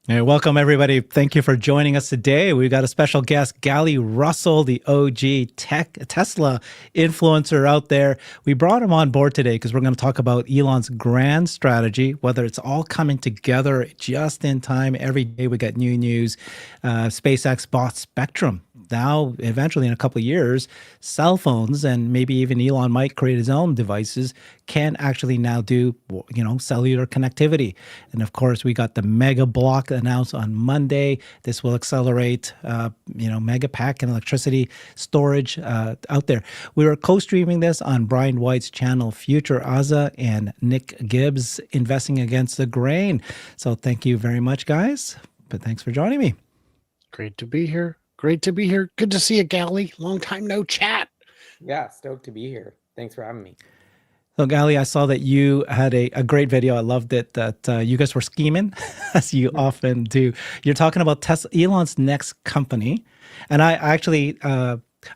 Hey, welcome, everybody. Thank you for joining us today. We've got a special guest, Gally Russell, the OG Tesla influencer out there. We brought him on board today because we're going to talk about Elon's grand strategy, whether it's all coming together just in time. Every day we got new news. SpaceX bought Spectrum. Now, eventually, in a couple of years, cell phones and maybe even Elon might create his own devices can actually now do, cellular connectivity. And of course, we got the mega block announced on Monday. This will accelerate, mega pack and electricity storage out there. We were co-streaming this on Brian White's channel, Future Aza, and Nick Gibbs, Investing Against the Grain. So thank you very much, guys. But thanks for joining me. Great to be here. Great to be here. Good to see you, Gally. Long time no chat. Yeah, stoked to be here. Thanks for having me. So, Gali, I saw that you had a great video. I loved it that you guys were scheming, as you often do. You're talking about Tesla, Elon's next company. And I actually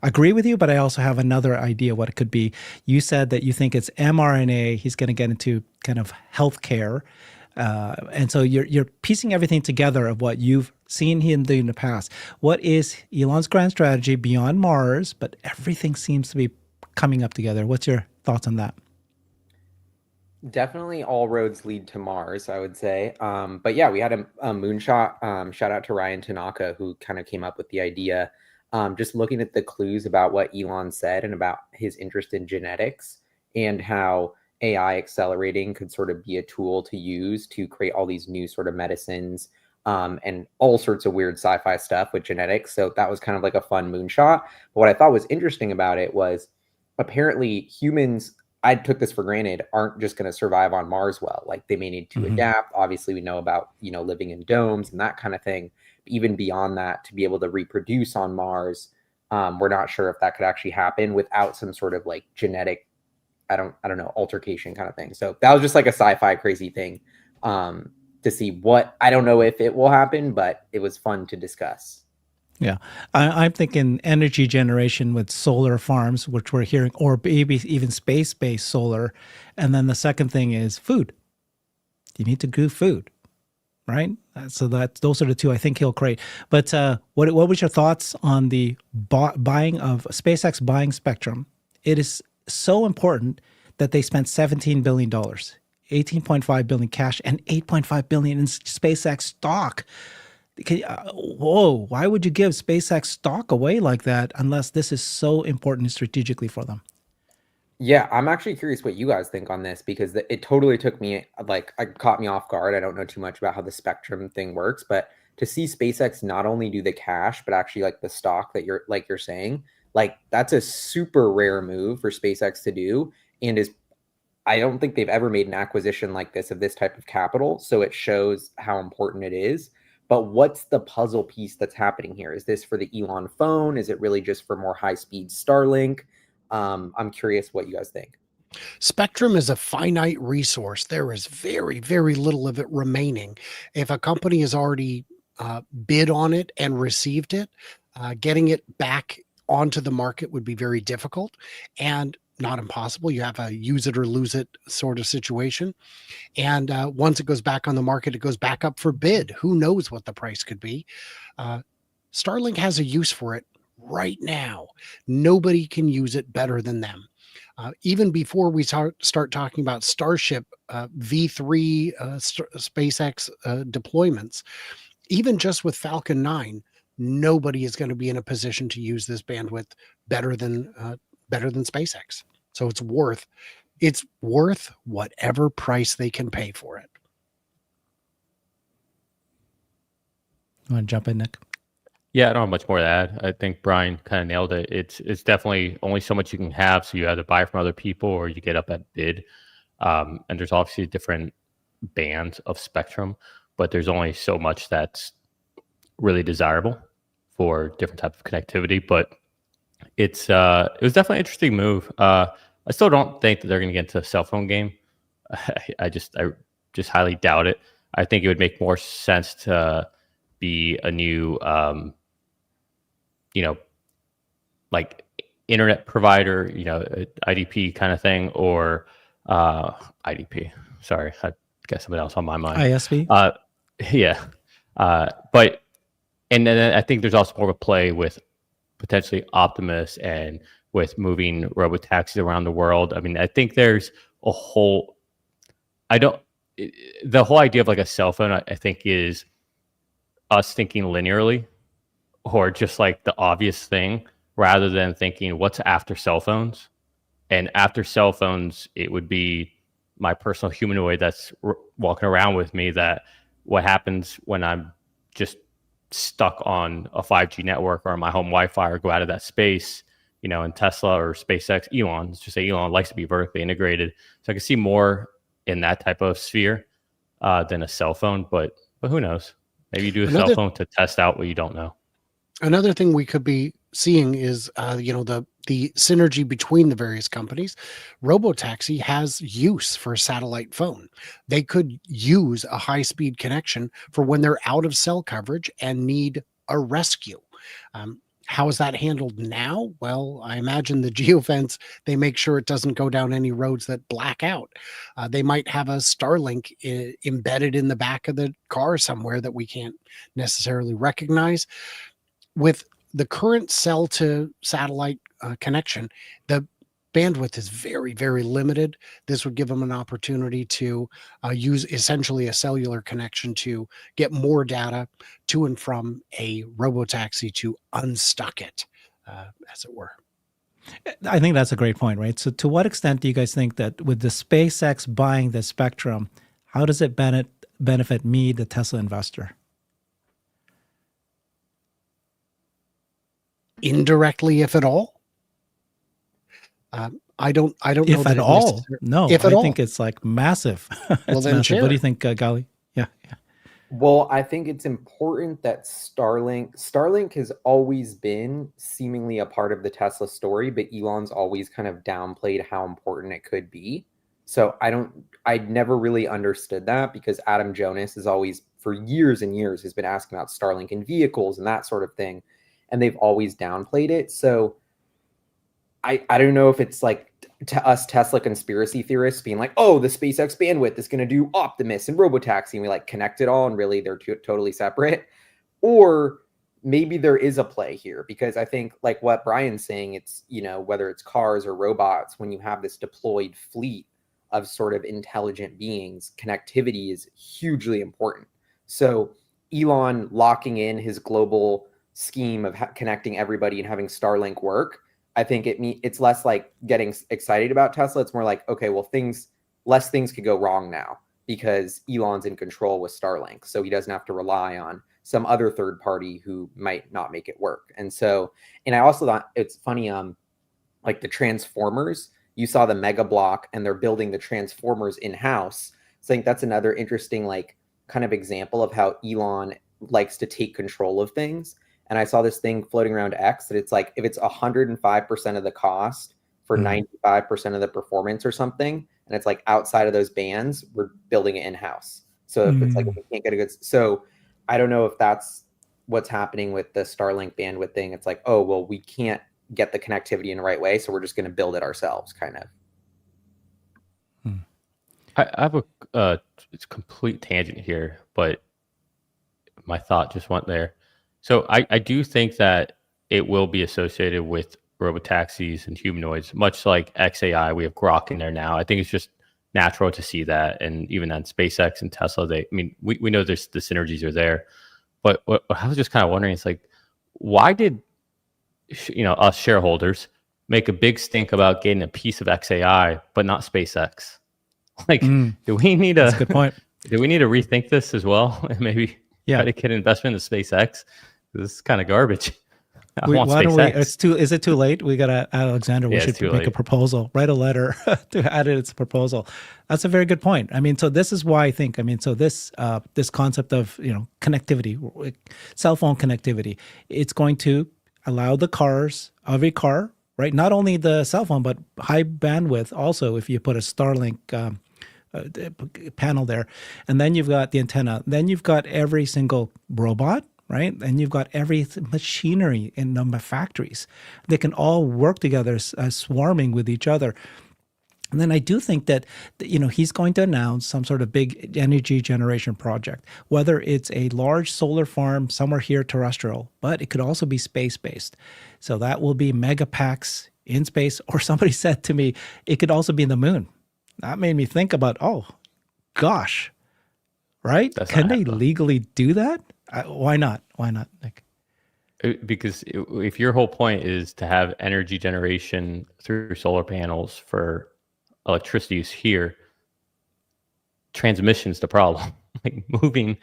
agree with you, but I also have another idea what it could be. You said that you think it's mRNA. He's going to get into kind of healthcare. And so you're piecing everything together of what you've seen him do in the past. What is Elon's grand strategy beyond Mars? But everything seems to be coming up together. What's your thoughts on that? Definitely all roads lead to Mars, I would say. But yeah, we had a moonshot. Shout out to Ryan Tanaka, who kind of came up with the idea. Just looking at the clues about what Elon said and about his interest in genetics and how AI accelerating could sort of be a tool to use to create all these new sort of medicines and all sorts of weird sci-fi stuff with genetics. So that was kind of like a fun moonshot. But what I thought was interesting about it was apparently humans, I took this for granted, aren't just going to survive on Mars well. Like they may need to adapt. Obviously, we know about, living in domes and that kind of thing. Even beyond that, to be able to reproduce on Mars, we're not sure if that could actually happen without some sort of like genetic, I don't know, altercation kind of thing. So that was just like a sci-fi crazy thing to see what, I don't know if it will happen, but it was fun to discuss. Yeah, I'm thinking energy generation with solar farms, which we're hearing, or maybe even space-based solar. And then the second thing is food. You need to grow food, right? So those are the two I think he'll create. But what was your thoughts on the buying of SpaceX buying Spectrum? It is so important that they spent $17 billion, 18.5 billion cash, and 8.5 billion in SpaceX stock. Whoa, why would you give SpaceX stock away like that unless this is so important strategically for them? Yeah, I'm actually curious what you guys think on this because it totally took me it caught me off guard. I don't know too much about how the Spectrum thing works, but to see SpaceX not only do the cash but actually like the stock that you're saying, like that's a super rare move for SpaceX to do and is I don't think they've ever made an acquisition like this of this type of capital, so it shows how important it is. But what's the puzzle piece that's happening here? Is this for the Elon phone? Is it really just for more high-speed Starlink? I'm curious what you guys think. Spectrum is a finite resource. There is very, very little of it remaining. If a company has already bid on it and received it, getting it back onto the market would be very difficult and not impossible. You have a use it or lose it sort of situation. And once it goes back on the market, it goes back up for bid. Who knows what the price could be? Starlink has a use for it right now. Nobody can use it better than them. Even before we start talking about Starship V3 SpaceX deployments, even just with Falcon 9, nobody is going to be in a position to use this bandwidth better than SpaceX. So it's worth whatever price they can pay for it. You want to jump in, Nick? Yeah, I don't have much more to add. I think Brian kind of nailed it. It's definitely only so much you can have. So you either buy from other people or you get up at bid. And there's obviously different bands of spectrum, but there's only so much that's really desirable for different type of connectivity. But it was definitely an interesting move. I still don't think that they're going to get into a cell phone game. I just highly doubt it. I think it would make more sense to be a new like internet provider, IDP kind of thing, or IDP. Sorry, I got something else on my mind. ISP? Yeah. But and then I think there's also more of a play with potentially Optimus and with moving robotaxis around the world. I mean, I think there's a whole. I don't. The whole idea of like a cell phone, I think, is us thinking linearly or just like the obvious thing rather than thinking what's after cell phones. And after cell phones, it would be my personal humanoid that's walking around with me. That what happens when I'm just stuck on a 5G network or on my home Wi-Fi or go out of that space, and Tesla or SpaceX, Elon, let's just say Elon likes to be vertically integrated. So I can see more in that type of sphere than a cell phone, but who knows? Maybe you do a cell phone to test out what you don't know. Another thing we could be seeing is, the synergy between the various companies. Robotaxi has use for a satellite phone. They could use a high-speed connection for when they're out of cell coverage and need a rescue. How is that handled now? Well, I imagine the geofence, they make sure it doesn't go down any roads that black out. They might have a Starlink embedded in the back of the car somewhere that we can't necessarily recognize. With the current cell to satellite connection, the bandwidth is very, very limited. This would give them an opportunity to use essentially a cellular connection to get more data to and from a robotaxi to unstuck it, as it were. I think that's a great point, right? So to what extent do you guys think that with the SpaceX buying the spectrum, how does it benefit me, the Tesla investor? Indirectly, if at all. I don't know. If at all, no. If at I all. think it's like massive. Well, It's then massive. share. What do you think, Gali? Yeah. Well, I think it's important that Starlink has always been seemingly a part of the Tesla story, but Elon's always kind of downplayed how important it could be. So I never really understood that because Adam Jonas is always, for years and years, has been asking about Starlink in vehicles and that sort of thing. And they've always downplayed it. So I don't know if it's like to us Tesla conspiracy theorists being like, oh, the SpaceX bandwidth is going to do Optimus and robotaxi, and we like connect it all, and really they're totally separate. Or maybe there is a play here, because I think like what Brian's saying, it's, whether it's cars or robots, when you have this deployed fleet of sort of intelligent beings, connectivity is hugely important. So Elon locking in his global scheme of connecting everybody and having Starlink work, I think it's less like getting excited about Tesla. It's more like, okay, well, less things could go wrong now because Elon's in control with Starlink. So he doesn't have to rely on some other third party who might not make it work. And I also thought it's funny, like the Transformers, you saw the Mega Block and they're building the Transformers in-house. So I think that's another interesting, like, kind of example of how Elon likes to take control of things. And I saw this thing floating around X that it's like, if it's 105% of the cost for 95% of the performance or something, and it's like outside of those bands, we're building it in-house. So if it's like, if we can't get a good, so I don't know if that's what's happening with the Starlink bandwidth thing. It's like, oh, well, we can't get the connectivity in the right way, so we're just going to build it ourselves, kind of. I have it's a complete tangent here, but my thought just went there. So I do think that it will be associated with robotaxis and humanoids, much like XAI. We have Grok in there now. I think it's just natural to see that. And even on SpaceX and Tesla, we know the synergies are there. But what I was just kind of wondering, it's like, why did us shareholders make a big stink about getting a piece of XAI, but not SpaceX? Like, do we need That's a good point. Do we need to rethink this as well? And maybe try to get an investment in SpaceX? This is kind of garbage. Why don't we? Is it too late? We got Alexander. We should make a proposal. Write a letter to add it as a proposal. That's a very good point. I mean, so this is why I think. So this concept of connectivity, cell phone connectivity, it's going to allow every car, right? Not only the cell phone, but high bandwidth. Also, if you put a Starlink panel there, and then you've got the antenna, then you've got every single robot. Right. And you've got every machinery in the factories. They can all work together, swarming with each other. And then I do think that, he's going to announce some sort of big energy generation project, whether it's a large solar farm somewhere here terrestrial, but it could also be space-based. So that will be mega packs in space, or somebody said to me, it could also be in the moon. That made me think about, oh, gosh, right? That's Can not they happening. legally do that? Why not? Why not, Nick? Because if your whole point is to have energy generation through solar panels for electricity use here, transmission's the problem. Like moving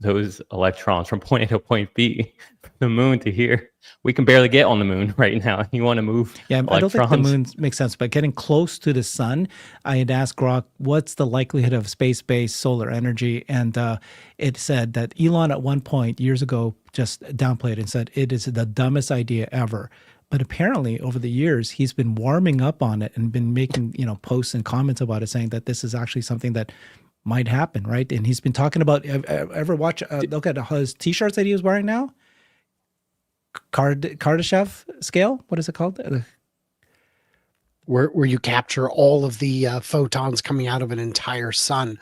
those electrons from point A to point B, from the moon to here. We can barely get on the moon right now. You want to move Yeah, I don't think the electrons? moon makes sense, but getting close to the sun, I had asked Grok, what's the likelihood of space-based solar energy? And it said that Elon at one point years ago just downplayed it and said it is the dumbest idea ever. But apparently over the years, he's been warming up on it and been making, posts and comments about it, saying that this is actually something that might happen, right? And he's been talking about, ever watch, look at his t-shirts that he was wearing now? Kardashev scale? What is it called? Where you capture all of the photons coming out of an entire sun.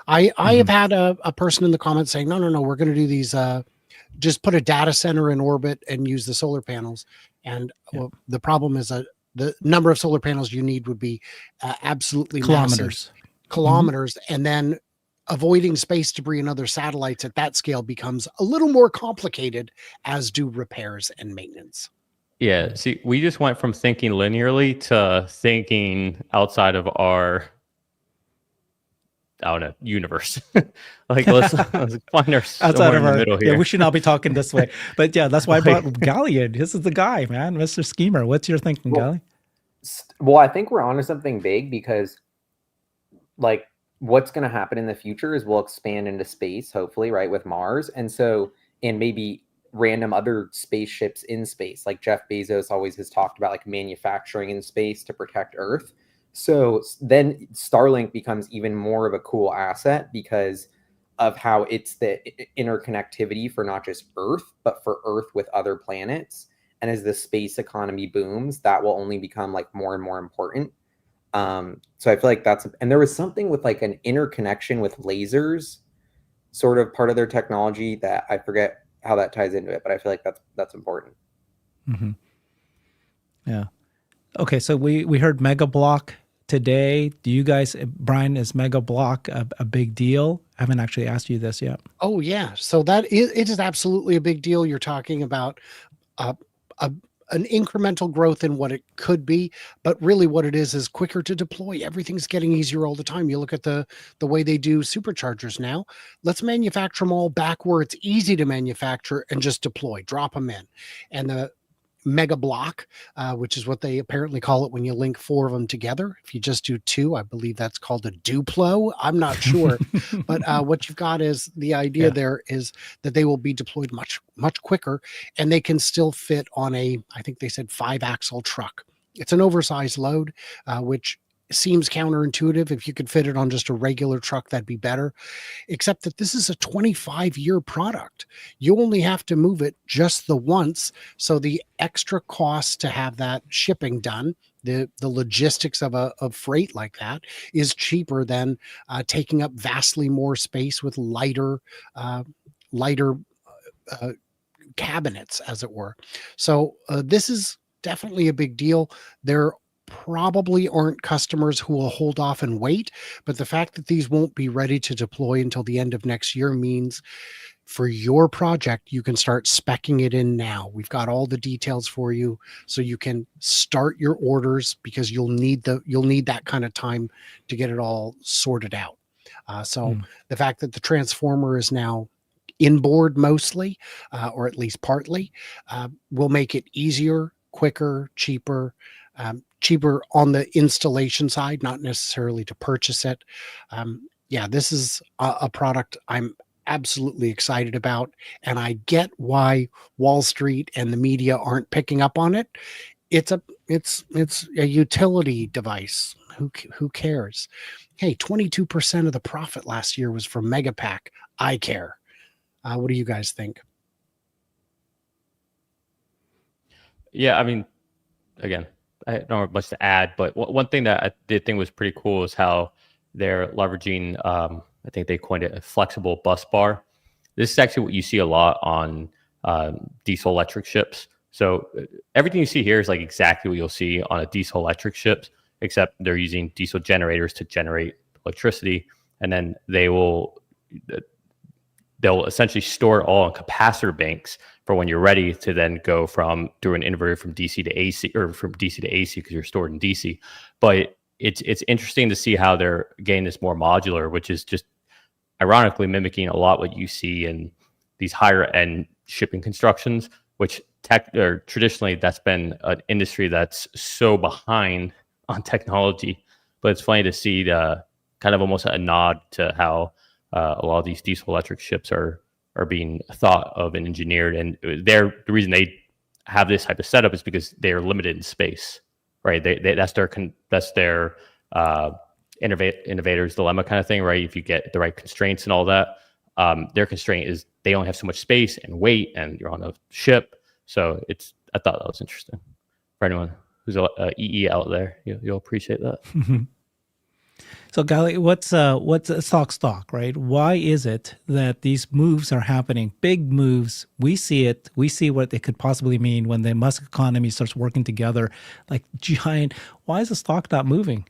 I have had a person in the comments saying, no, we're going to do these, just put a data center in orbit and use the solar panels. And well, the problem is the number of solar panels you need would be absolutely massive. Kilometers, and then avoiding space debris and other satellites at that scale becomes a little more complicated, as do repairs and maintenance. Yeah, see, we just went from thinking linearly to thinking outside of our, I don't know, universe. Like let's find our somewhere in the middle here. Yeah, we should not be talking this way. But yeah, that's why I brought Gally in. This is the guy, man, Mr. Schemer. What's your thinking, Gally? Well, I think we're onto something big, because like what's going to happen in the future is we'll expand into space, hopefully, right, with Mars. And maybe random other spaceships in space. Like Jeff Bezos always has talked about, like manufacturing in space to protect Earth. So then Starlink becomes even more of a cool asset because of how it's the interconnectivity for not just Earth, but for Earth with other planets. And as the space economy booms, that will only become like more and more important. So I feel like and there was something with like an interconnection with lasers, sort of part of their technology, that I forget how that ties into it, but I feel like that's important. Mm-hmm. Yeah. Okay. So we heard Mega Block today. Do you guys, Brian, is Mega Block a big deal? I haven't actually asked you this yet. Oh yeah. So it is absolutely a big deal. You're talking about an incremental growth in what it could be, but really what it is quicker to deploy. Everything's getting easier all the time. You look at the way they do superchargers now. Let's manufacture them all back where it's easy to manufacture and just deploy, drop them in. And the Mega Block, which is what they apparently call it when you link 4 of them together. If you just do 2, I believe that's called a Duplo. I'm not sure. But what you've got is the idea there is that they will be deployed much, much quicker, and they can still fit on I think they said 5-axle truck. It's an oversized load, which seems counterintuitive. If you could fit it on just a regular truck, that'd be better. Except that this is a 25-year product. You only have to move it just the once. So the extra cost to have that shipping done, the logistics of freight like that, is cheaper than taking up vastly more space with lighter cabinets, as it were. So this is definitely a big deal. There probably aren't customers who will hold off and wait, but the fact that these won't be ready to deploy until the end of next year means for your project, you can start speccing it in now. We've got all the details for you, so you can start your orders, because you'll need that kind of time to get it all sorted out. The fact that the transformer is now inboard mostly, or at least partly, will make it easier, quicker, cheaper on the installation side, not necessarily to purchase it. This is a product I'm absolutely excited about, and I get why Wall Street and the media aren't picking up on it. It's a utility device. Who cares? Hey, 22% of the profit last year was from Megapack. I care. What do you guys think? Yeah, I mean, again, I don't have much to add, but one thing that I did think was pretty cool is how they're leveraging. I think they coined it a flexible bus bar. This is actually what you see a lot on diesel electric ships. So everything you see here is like exactly what you'll see on a diesel electric ship, except they're using diesel generators to generate electricity, and then they'll essentially store it all in capacitor banks for when you're ready to then go through an inverter from DC to AC, or from DC to AC because you're stored in DC. But it's interesting to see how they're getting this more modular, which is just ironically mimicking a lot what you see in these higher end shipping constructions, which traditionally that's been an industry that's so behind on technology. But it's funny to see the kind of almost a nod to how a lot of these diesel electric ships are being thought of and engineered. And the reason they have this type of setup is because they are limited in space, right? That's their innovator's dilemma kind of thing, right? If you get the right constraints and all that, their constraint is they only have so much space and weight, and you're on a ship. So I thought that was interesting for anyone who's a EE out there. You'll appreciate that. So, Gali, what's a stock, right? Why is it that these moves are happening? Big moves. We see it. We see what it could possibly mean when the Musk economy starts working together, like giant. Why is the stock not moving?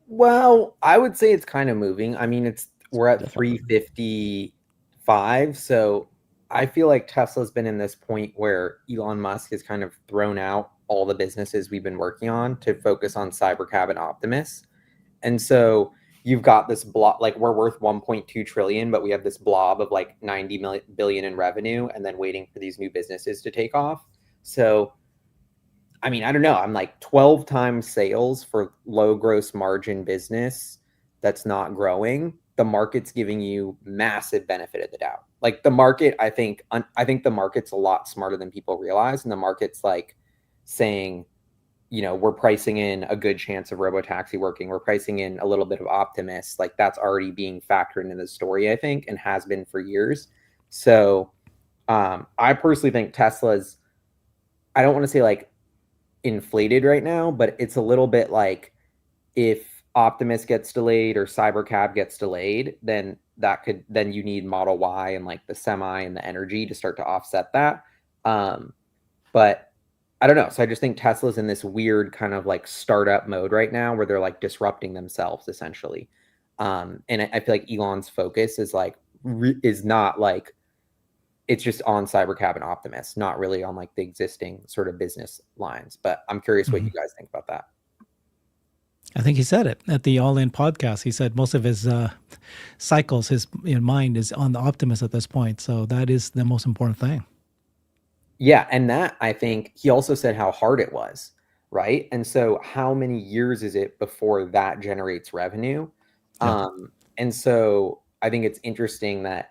Well, I would say it's kind of moving. I mean, we're at 355, so I feel like Tesla's been in this point where Elon Musk has kind of thrown out all the businesses we've been working on to focus on Cybercab and Optimus. And so you've got this blob, like we're worth 1.2 trillion, but we have this blob of like 90 billion in revenue and then waiting for these new businesses to take off. So, I mean, I don't know. I'm like 12 times sales for low gross margin business that's not growing. The market's giving you massive benefit of the doubt. Like the market, I think the market's a lot smarter than people realize. And the market's like saying, we're pricing in a good chance of robotaxi working. We're pricing in a little bit of Optimus. Like that's already being factored into the story, I think, and has been for years. So I personally think Tesla's, I don't want to say like inflated right now, but it's a little bit like if Optimus gets delayed or Cybercab gets delayed, then you need Model Y and like the semi and the energy to start to offset that. But I don't know. So I just think Tesla's in this weird kind of like startup mode right now where they're like disrupting themselves essentially. And I feel like Elon's focus is like, is not like, it's just on Cybercab and Optimus, not really on like the existing sort of business lines. But I'm curious what you guys think about that. I think he said it at the All In podcast. He said most of his cycles, his mind is on the Optimus at this point. So that is the most important thing. Yeah. And that, I think he also said how hard it was, right? And so how many years is it before that generates revenue? Yeah. And so I think it's interesting that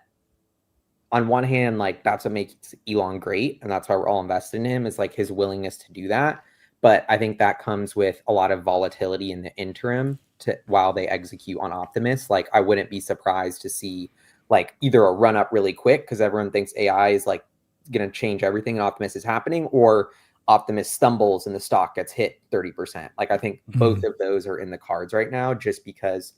on one hand, like that's what makes Elon great. And that's why we're all invested in him, is like his willingness to do that. But I think that comes with a lot of volatility in the interim while they execute on Optimus. Like I wouldn't be surprised to see like either a run up really quick because everyone thinks AI is like going to change everything and Optimus is happening, or Optimus stumbles and the stock gets hit 30%. Like I think both of those are in the cards right now, just because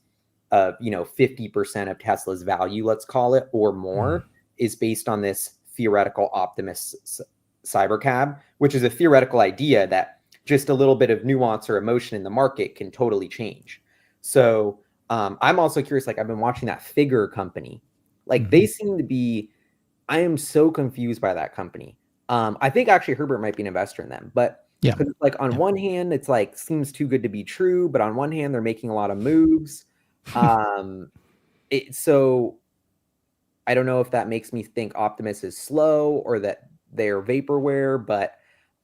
of 50% of Tesla's value, let's call it, or more, is based on this theoretical Optimus Cybercab, which is a theoretical idea that just a little bit of nuance or emotion in the market can totally change. So I'm also curious, like I've been watching that Figure company. Like they seem to be, I am so confused by that company. I think actually Herbert might be an investor in them, but yeah, like on one hand, it's like seems too good to be true, but on one hand, they're making a lot of moves. So I don't know if that makes me think Optimus is slow or that they're vaporware, but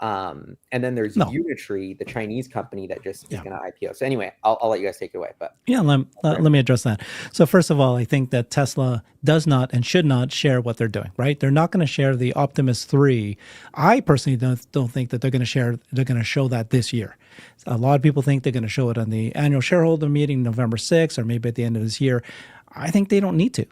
and then there's Unitree, the Chinese company that just is going to IPO. So anyway, I'll let you guys take it away. But yeah, let me address that. So first of all, I think that Tesla does not and should not share what they're doing. Right? They're not going to share the Optimus 3. I personally don't think that they're going to share. They're going to show that this year. A lot of people think they're going to show it on the annual shareholder meeting November 6th or maybe at the end of this year. I think they don't need to.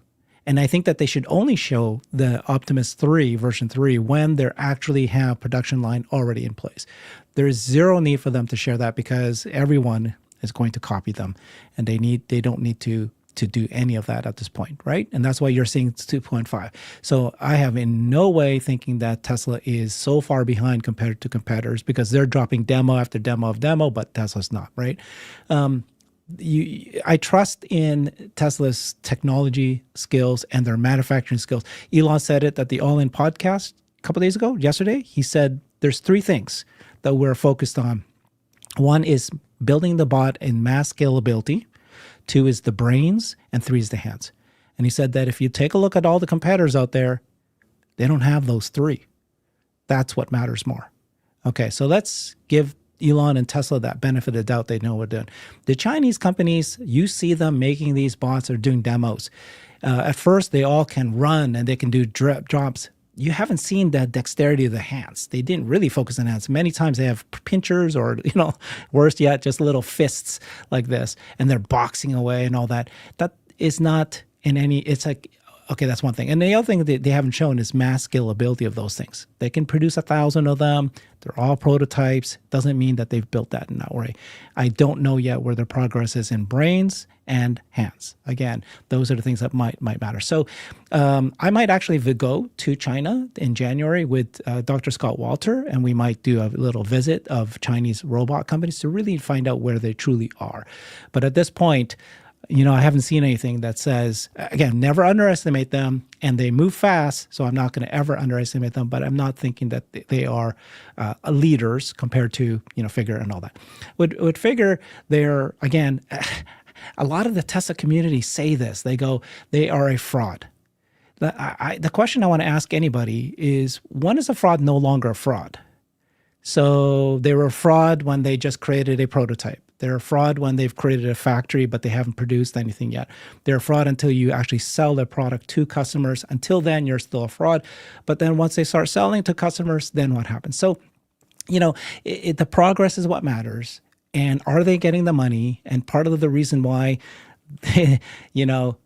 And I think that they should only show the Optimus 3 version 3 when they actually have production line already in place. There is zero need for them to share that because everyone is going to copy them, and they don't need to do any of that at this point, right? And that's why you're seeing 2.5. So I have in no way thinking that Tesla is so far behind compared to competitors because they're dropping demo after demo of demo, but Tesla's not, right? I trust in Tesla's technology skills and their manufacturing skills. Elon said it at the All In podcast a couple of days ago, yesterday. He said there's three things that we're focused on. One is building the bot in mass scalability. Two is the brains, and three is the hands. And he said that if you take a look at all the competitors out there, they don't have those three. That's what matters more. Okay, so let's give Elon and Tesla that benefit of the doubt. They know what they're doing. The Chinese companies, you see them making these bots or doing demos. At first, they all can run and they can do drops. You haven't seen the dexterity of the hands. They didn't really focus on hands. Many times they have pinchers or, worse yet, just little fists like this, and they're boxing away and all that. That is not in any, it's like, okay, that's one thing. And the other thing that they haven't shown is mass scalability of those things. They can produce 1,000 of them. They're all prototypes. Doesn't mean that they've built that in that way. I don't know yet where their progress is in brains and hands. Again, those are the things that might matter. So I might actually go to China in January with Dr. Scott Walter, and we might do a little visit of Chinese robot companies to really find out where they truly are. But at this point, I haven't seen anything that says, again, never underestimate them, and they move fast, so I'm not going to ever underestimate them, but I'm not thinking that they are leaders compared to, Figure and all that. With Figure, they're, again, a lot of the Tesla community say this. They go, they are a fraud. The question I want to ask anybody is, when is a fraud no longer a fraud? So they were a fraud when they just created a prototype. They're a fraud when they've created a factory, but they haven't produced anything yet. They're a fraud until you actually sell their product to customers. Until then, you're still a fraud. But then once they start selling to customers, then what happens? So, the progress is what matters. And are they getting the money? And part of the reason why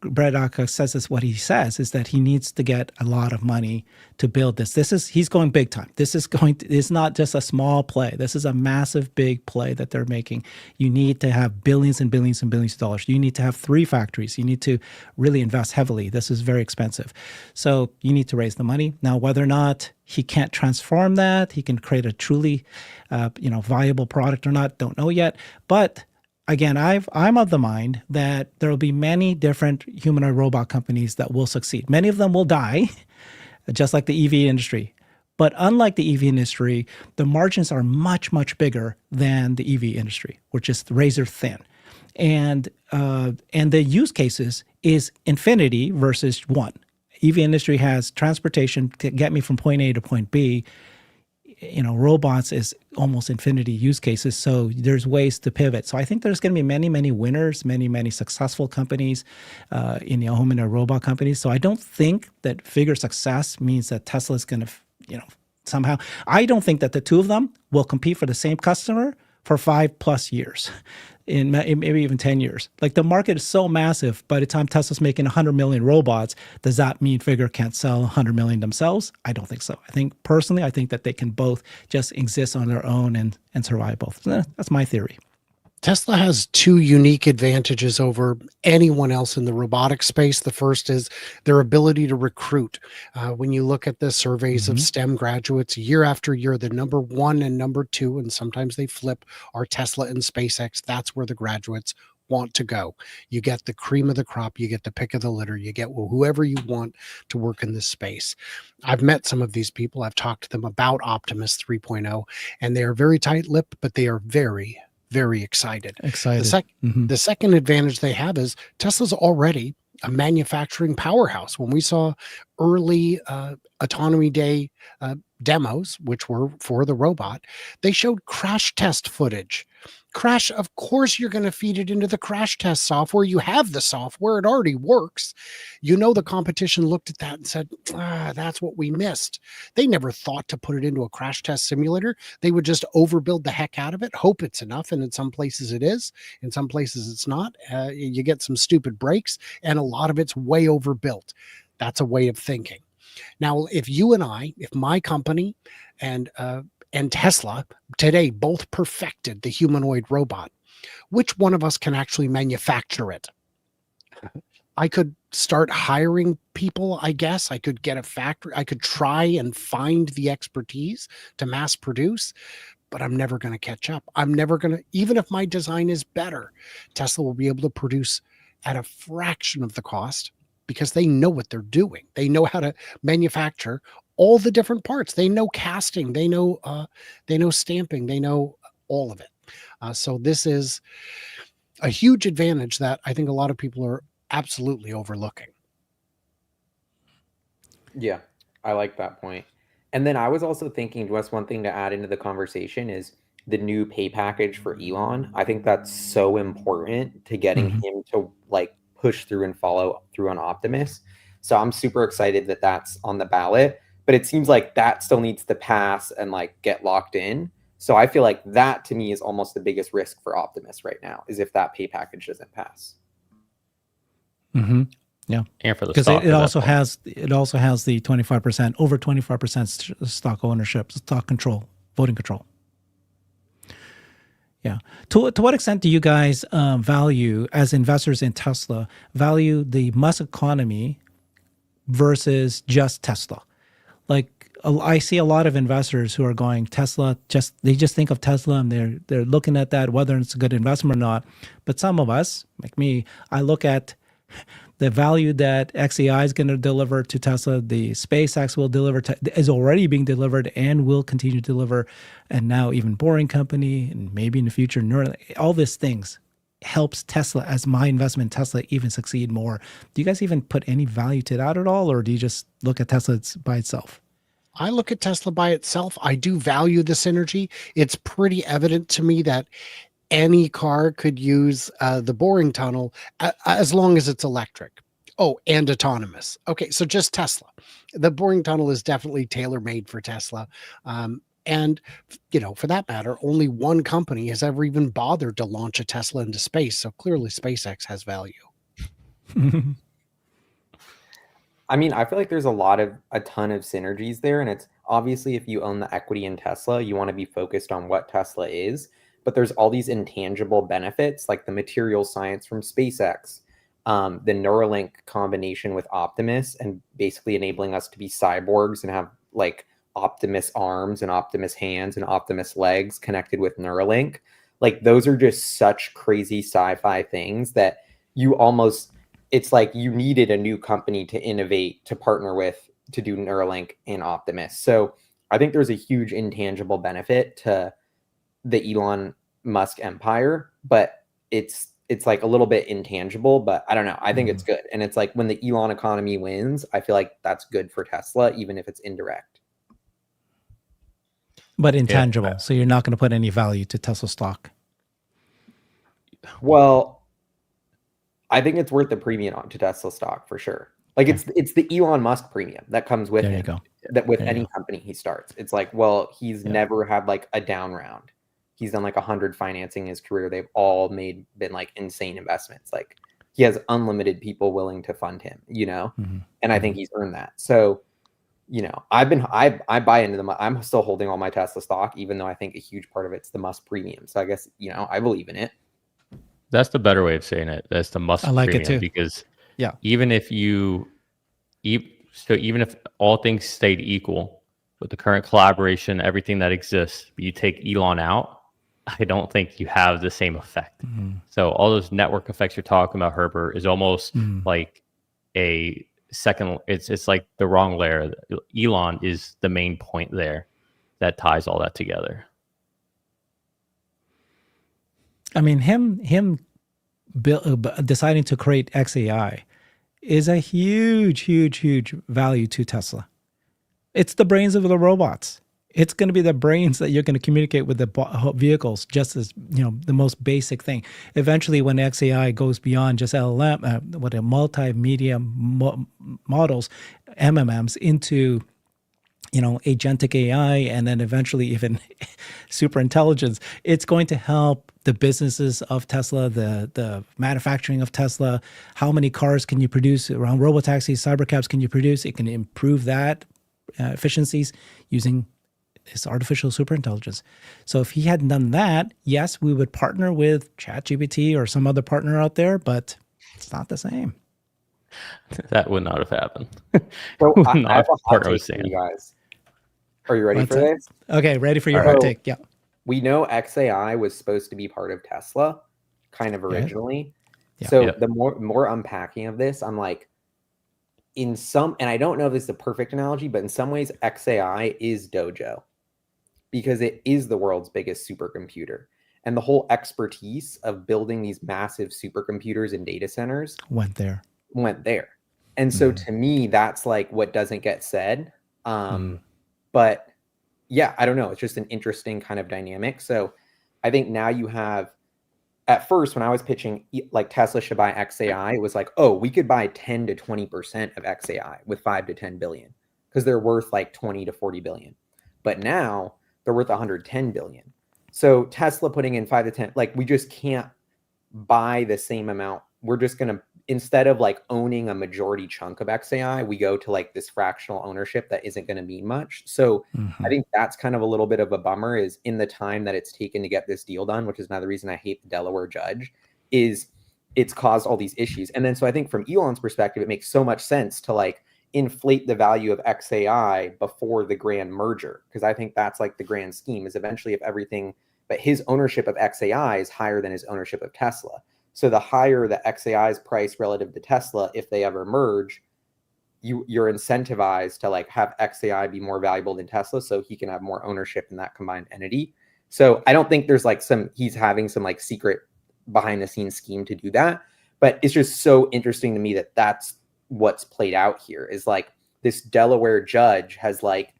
Brett Aka says this, what he says is that he needs to get a lot of money to build this. He's going big time. It's not just a small play. This is a massive, big play that they're making. You need to have billions and billions and billions of dollars. You need to have 3 factories. You need to really invest heavily. This is very expensive. So you need to raise the money. Now, whether or not he can't transform that, he can create a truly, viable product or not, don't know yet. But again, I'm of the mind that there will be many different humanoid robot companies that will succeed. Many of them will die, just like the EV industry. But unlike the EV industry, the margins are much, much bigger than the EV industry, which is razor thin. And the use cases is infinity versus one. EV industry has transportation to get me from point A to point B. Robots is almost infinity use cases. So there's ways to pivot. So I think there's going to be many, many winners, many, many successful companies in the humanoid robot companies. So I don't think that Figure success means that Tesla is going to, somehow. I don't think that the two of them will compete for the same customer for 5+ years, in maybe even 10 years. Like, the market is so massive. By the time Tesla's making 100 million robots, does that mean Figure can't sell 100 million themselves? I don't think so. I think that they can both just exist on their own and survive both. That's my theory. Tesla has 2 unique advantages over anyone else in the robotics space. The first is their ability to recruit. When you look at the surveys of STEM graduates year after year, the number 1 and number 2, and sometimes they flip, are Tesla and SpaceX. That's where the graduates want to go. You get the cream of the crop, you get the pick of the litter, you get whoever you want to work in this space. I've met some of these people. I've talked to them about Optimus 3.0, and they are very tight-lipped, but they are very, very excited. The second advantage they have is Tesla's already a manufacturing powerhouse. When we saw early Autonomy Day demos, which were for the robot, they showed crash test footage Crash, of course, you're going to feed it into the crash test software. You have the software, it already works. You know, the competition looked at that and said, that's what we missed. They never thought to put it into a crash test simulator. They would just overbuild the heck out of it, hope it's enough. And in some places it is, in some places it's not. You get some stupid breaks, and a lot of it's way overbuilt. That's a way of thinking. Now, if you and I, if my company and Tesla today both perfected the humanoid robot, which one of us can actually manufacture it? I could start hiring people, I guess. I could get a factory. I could try and find the expertise to mass produce, but I'm never going to catch up. I'm never going to, even if my design is better, Tesla will be able to produce at a fraction of the cost because they know what they're doing. They know how to manufacture all the different parts. They know casting, they know stamping, they know all of it. So this is a huge advantage that I think a lot of people are absolutely overlooking. Yeah, I like that point. And then I was also thinking, Wes, one thing to add into the conversation is the new pay package for Elon. I think that's so important to getting him to like push through and follow through on Optimus. So I'm super excited that that's on the ballot, but it seems like that still needs to pass and like get locked in. So I feel like that to me is almost the biggest risk for Optimus right now, is if that pay package doesn't pass. Yeah, and for the because stock it also has the 25%, over 25% stock ownership, stock control, voting control. Yeah. To what extent do you guys value, as investors in Tesla, value the Musk economy versus just Tesla? Like, I see a lot of investors who are going Tesla, they just think of Tesla and they're looking at that, whether it's a good investment or not. But some of us, like me, I look at the value that XAI is going to deliver to Tesla, the SpaceX will deliver, is already being delivered and will continue to deliver, and now even Boring Company, and maybe in the future, Neuralink, all these things helps Tesla, as my investment in Tesla, even succeed more. Do you guys even put any value to that at all, or do you just look at Tesla by itself? I look at Tesla by itself. I do value the synergy. It's pretty evident to me that any car could use the boring tunnel as long as it's electric. Oh, and autonomous. Okay, so just Tesla. The boring tunnel is definitely tailor-made for Tesla. And, for that matter, only one company has ever even bothered to launch a Tesla into space. So clearly SpaceX has value. I mean, I feel like there's a ton of synergies there. And it's obviously, if you own the equity in Tesla, you want to be focused on what Tesla is. But there's all these intangible benefits, like the material science from SpaceX, the Neuralink combination with Optimus, and basically enabling us to be cyborgs and have like Optimus arms and Optimus hands and Optimus legs connected with Neuralink. Like, those are just such crazy sci-fi things that it's like you needed a new company to innovate, to partner with, to do Neuralink and Optimus. So I think there's a huge intangible benefit to the Elon Musk empire, but it's like a little bit intangible, but I don't know. I think it's good. And it's like when the Elon economy wins, I feel like that's good for Tesla, even if it's indirect. But intangible. Yeah. So you're not going to put any value to Tesla stock. Well, I think it's worth the premium on to Tesla stock for sure. Like, it's the Elon Musk premium that comes with him. That with any company he starts. It's like, well, he's never had like a down round. He's done like 100 financing in his career. They've all been like insane investments. Like, he has unlimited people willing to fund him, and I think he's earned that. So, I buy into them. I'm still holding all my Tesla stock, even though I think a huge part of it's the Musk premium. So I guess, I believe in it. That's the better way of saying it. That's the Musk I like premium, it too. Because even if all things stayed equal with the current collaboration, everything that exists, but you take Elon out, I don't think you have the same effect. So all those network effects you're talking about, Herbert, is almost like a second. It's like the wrong layer. Elon is the main point there that ties all that together. I mean, him deciding to create XAI is a huge value to Tesla. It's the brains of the robots. It's going to be the brains that you're going to communicate with the vehicles, just as the most basic thing. Eventually, when XAI goes beyond just LLM, what a multimedia models, MMMs into agentic AI, and then eventually even super intelligence, it's going to help the businesses of Tesla, the manufacturing of Tesla. How many cars can you produce around robotaxis, cybercabs can you produce? It can improve that efficiencies using this artificial superintelligence. So if he hadn't done that, yes, we would partner with ChatGPT or some other partner out there, but it's not the same. That would not have happened. So Would I not have a hot partner with take for Sam. you guys. Are you ready What's for that? this? Okay, ready for your All right. hot take. Yeah. We know XAI was supposed to be part of Tesla, kind of originally. Yeah. So Yeah. the more unpacking of this, I'm like, in some, and I don't know if this is a perfect analogy, but in some ways, XAI is Dojo because it is the world's biggest supercomputer. And the whole expertise of building these massive supercomputers and data centers Went there. And so to me, that's like what doesn't get said. But yeah, I don't know. It's just an interesting kind of dynamic. So I think now you have, at first, when I was pitching like Tesla should buy XAI, it was like, oh, we could buy 10 to 20% of XAI with 5 to 10 billion because they're worth like 20 to 40 billion. But now they're worth 110 billion. So Tesla putting in 5 to 10, like we just can't buy the same amount. We're just going to, instead of like owning a majority chunk of XAI, we go to like this fractional ownership that isn't going to mean much. So I think that's kind of a little bit of a bummer, is in the time that it's taken to get this deal done, which is another reason I hate the Delaware judge, is it's caused all these issues. And then so I think from Elon's perspective, it makes so much sense to like inflate the value of XAI before the grand merger, because I think that's like the grand scheme is eventually if everything, but his ownership of XAI is higher than his ownership of Tesla. So the higher the XAI's price relative to Tesla, if they ever merge, you're incentivized to like have XAI be more valuable than Tesla, so he can have more ownership in that combined entity. So I don't think there's like he's having some like secret behind the scenes scheme to do that. But it's just so interesting to me that that's what's played out here, is like this Delaware judge has like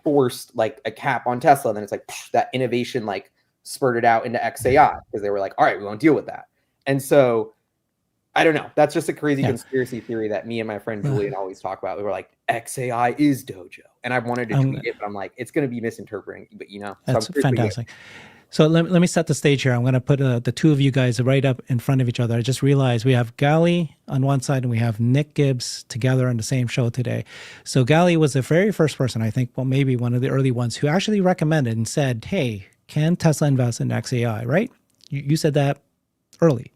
forced like a cap on Tesla, and then it's like that innovation like spurted out into XAI because they were like, all right, we won't deal with that. And so I don't know. That's just a crazy conspiracy theory that me and my friend Julian always talk about. We were like, XAI is Dojo. And I've wanted to tweet it, but I'm like, it's going to be misinterpreting. But That's fantastic. So let me set the stage here. I'm going to put the two of you guys right up in front of each other. I just realized we have Gali on one side and we have Nick Gibbs together on the same show today. So Gali was the very first person, I think, well, maybe one of the early ones, who actually recommended and said, hey, can Tesla invest in XAI, right? You said that early.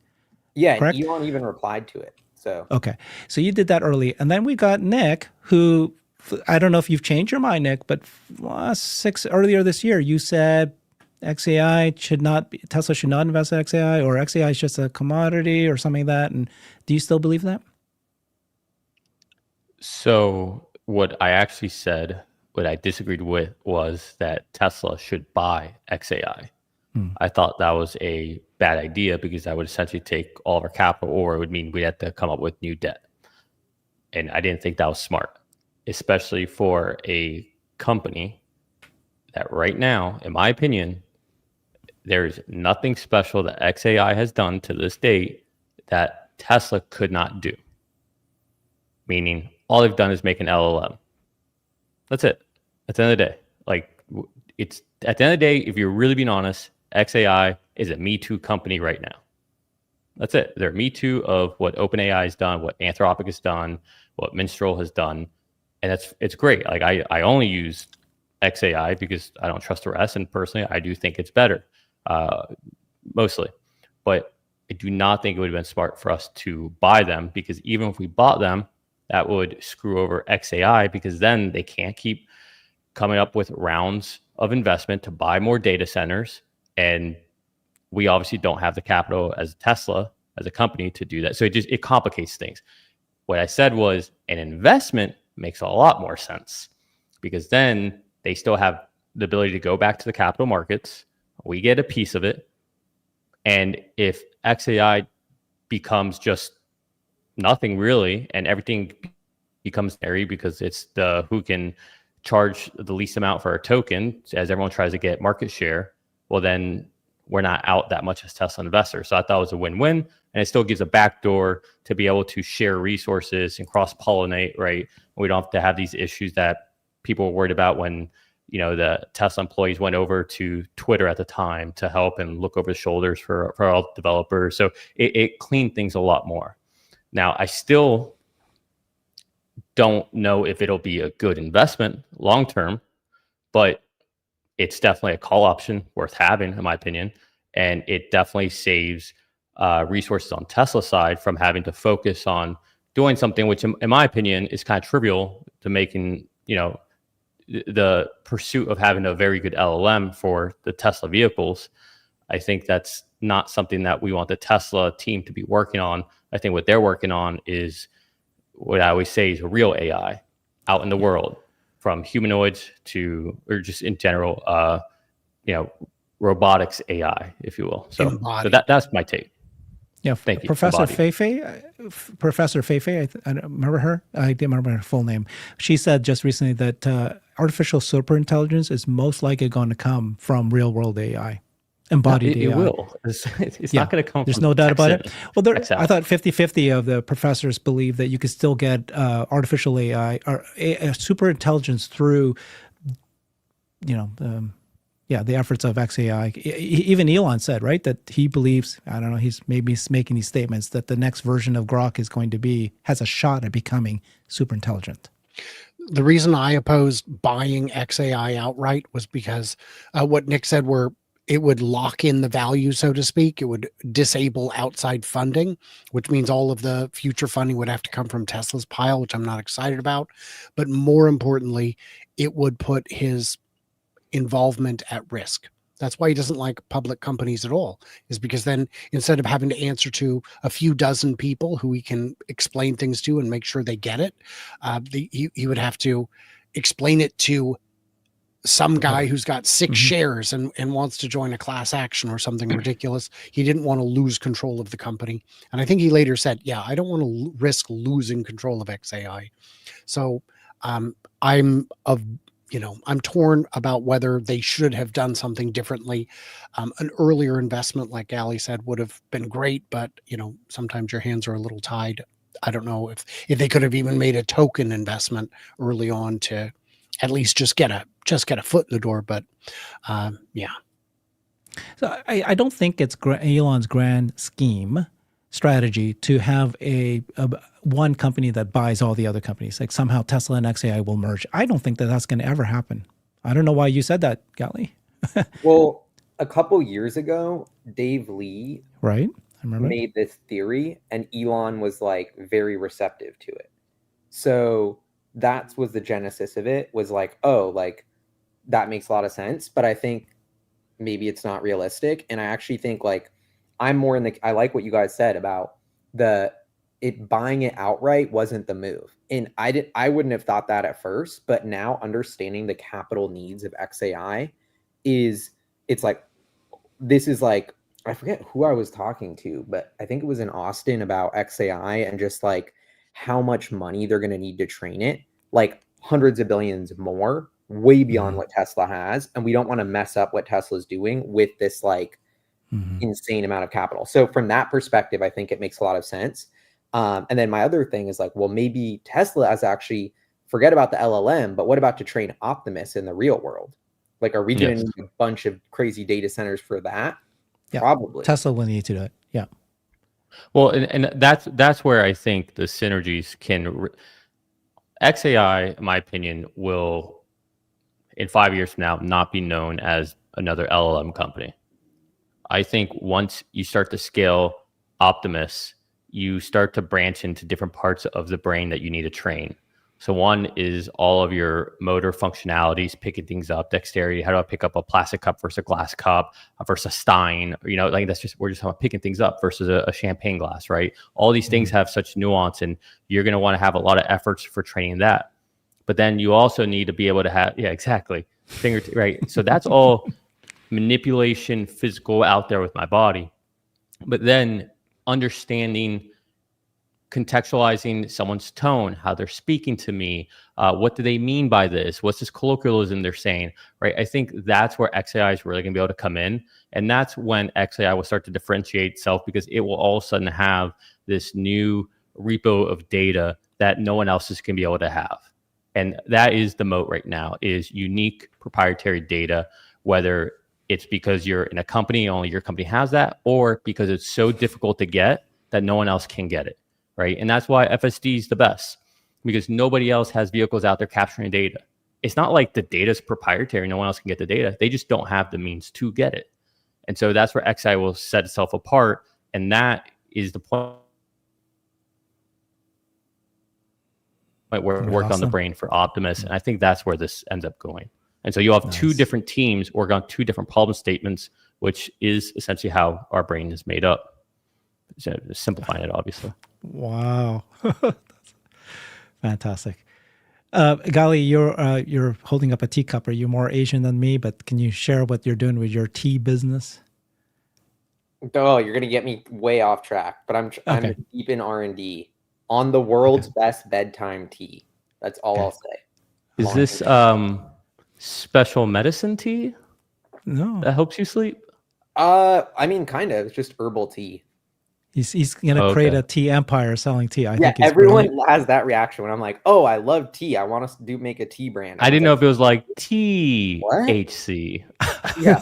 Yeah, correct? And Elon even replied to it. So okay, so you did that early, and then we got Nick, who I don't know if you've changed your mind, Nick, but earlier this year you said XAI should not be, Tesla should not invest in XAI, or XAI is just a commodity or something like that. And do you still believe that? So what I actually said, what I disagreed with, was that Tesla should buy XAI. I thought that was a bad idea because that would essentially take all of our capital, or it would mean we had to come up with new debt. And I didn't think that was smart, especially for a company that right now, in my opinion, there's nothing special that XAI has done to this date that Tesla could not do. Meaning all they've done is make an LLM. That's it. At the end of the day, like it's at the end of the day, if you're really being honest, XAI is a Me Too company right now. That's it. They're Me Too of what OpenAI has done, what Anthropic has done, what Minstrel has done. And it's great. Like I only use XAI because I don't trust the rest. And personally, I do think it's better, mostly. But I do not think it would have been smart for us to buy them, because even if we bought them, that would screw over XAI, because then they can't keep coming up with rounds of investment to buy more data centers. And we obviously don't have the capital as Tesla, as a company, to do that. So it complicates things. What I said was an investment makes a lot more sense, because then they still have the ability to go back to the capital markets. We get a piece of it. And if XAI becomes just nothing really, and everything becomes airy because it's the who can charge the least amount for a token as everyone tries to get market share, well, then we're not out that much as Tesla investors. So I thought it was a win-win, and it still gives a backdoor to be able to share resources and cross-pollinate, right? We don't have to have these issues that people were worried about when, the Tesla employees went over to Twitter at the time to help and look over the shoulders for all developers. So it cleaned things a lot more. Now, I still don't know if it'll be a good investment long-term, but it's definitely a call option worth having, in my opinion. And it definitely saves resources on Tesla's side from having to focus on doing something which, in my opinion, is kind of trivial to making, the pursuit of having a very good LLM for the Tesla vehicles. I think that's not something that we want the Tesla team to be working on. I think what they're working on is what I always say is a real AI out in the world, from humanoids to, or just in general, robotics AI, if you will. So that's my take. Yeah, thank you, Professor Feifei. I don't remember her. I didn't remember her full name. She said just recently that artificial superintelligence is most likely going to come from real world AI, embodied AI. It will. It's not going to come. There's no doubt about it. Well, Excel. I thought 50-50 of the professors believe that you could still get artificial AI or superintelligence through, the efforts of XAI. Even Elon said, right, that he believes, I don't know, he's maybe making these statements that the next version of Grok has a shot at becoming super intelligent. The reason I opposed buying XAI outright was because what Nick said, where it would lock in the value, so to speak. It would disable outside funding, which means all of the future funding would have to come from Tesla's pile, which I'm not excited about. But more importantly, it would put his involvement at risk. That's why he doesn't like public companies at all, is because then instead of having to answer to a few dozen people who he can explain things to and make sure they get it, he would have to explain it to some guy who's got 6 shares and wants to join a class action or something ridiculous. He didn't want to lose control of the company. And I think he later said, yeah, I don't want to risk losing control of XAI. So I'm torn about whether they should have done something differently. An earlier investment, like Ali said, would have been great, but sometimes your hands are a little tied. I don't know if they could have even made a token investment early on to at least just get a foot in the door. But yeah. So I don't think it's Elon's grand strategy to have a one company that buys all the other companies. Like somehow Tesla and XAI will merge. I don't think that that's going to ever happen. I don't know why you said that, Gali. Well, a couple years ago, Dave Lee right? I remember made this theory, and Elon was like very receptive to it. So that was the genesis of it, was like, oh, like that makes a lot of sense. But I think maybe it's not realistic. And I actually think like I'm more I like what you guys said about buying it outright wasn't the move. And I wouldn't have thought that at first, but now understanding the capital needs of XAI it's like, this is like, I forget who I was talking to, but I think it was in Austin about XAI and just like how much money they're going to need to train it, like hundreds of billions more, way beyond what Tesla has. And we don't want to mess up what Tesla's doing with this like insane amount of capital. So from that perspective, I think it makes a lot of sense. And then my other thing is like, well, maybe Tesla has actually, forget about the LLM, but what about to train Optimus in the real world? Like, are we going to need a bunch of crazy data centers for that? Yeah. Probably. Tesla will need to do it. Yeah. Well, and that's where I think the synergies can. XAI, in my opinion, will in 5 years from now not be known as another LLM company. I think once you start to scale Optimus, you start to branch into different parts of the brain that you need to train. So one is all of your motor functionalities, picking things up, dexterity. How do I pick up a plastic cup versus a glass cup versus a stein? Like we're just picking things up versus a champagne glass, right? All these things have such nuance, and you're going to want to have a lot of efforts for training that. But then you also need to be able to have, right? So that's all manipulation, physical out there with my body. But then understanding contextualizing someone's tone, how they're speaking to me, what do they mean by this? What's this colloquialism they're saying, right? I think that's where XAI is really going to be able to come in. And that's when XAI will start to differentiate itself, because it will all of a sudden have this new repo of data that no one else is going to be able to have. And that is the moat right now, is unique proprietary data, whether it's because you're in a company, only your company has that, or because it's so difficult to get that no one else can get it, right? And that's why FSD is the best, because nobody else has vehicles out there capturing data. It's not like the data is proprietary, no one else can get the data. They just don't have the means to get it. And so that's where XI will set itself apart. And that is the point where we worked on the brain for Optimus. And I think that's where this ends up going. And so you'll have two different teams work on two different problem statements, which is essentially how our brain is made up. So simplifying it, obviously. Wow. That's fantastic. Gali, you're holding up a teacup. Are you more Asian than me? But can you share what you're doing with your tea business? Oh, you're gonna get me way off track, but I'm deep in R&D on the world's best bedtime tea. That's all I'll say. Is this special medicine tea? No, that helps you sleep. I mean, kind of. It's just herbal tea. He's gonna create a tea empire selling tea. I think everyone has that reaction when I'm like, "Oh, I love tea. I want to make a tea brand." I didn't know if it was like THC. Yeah,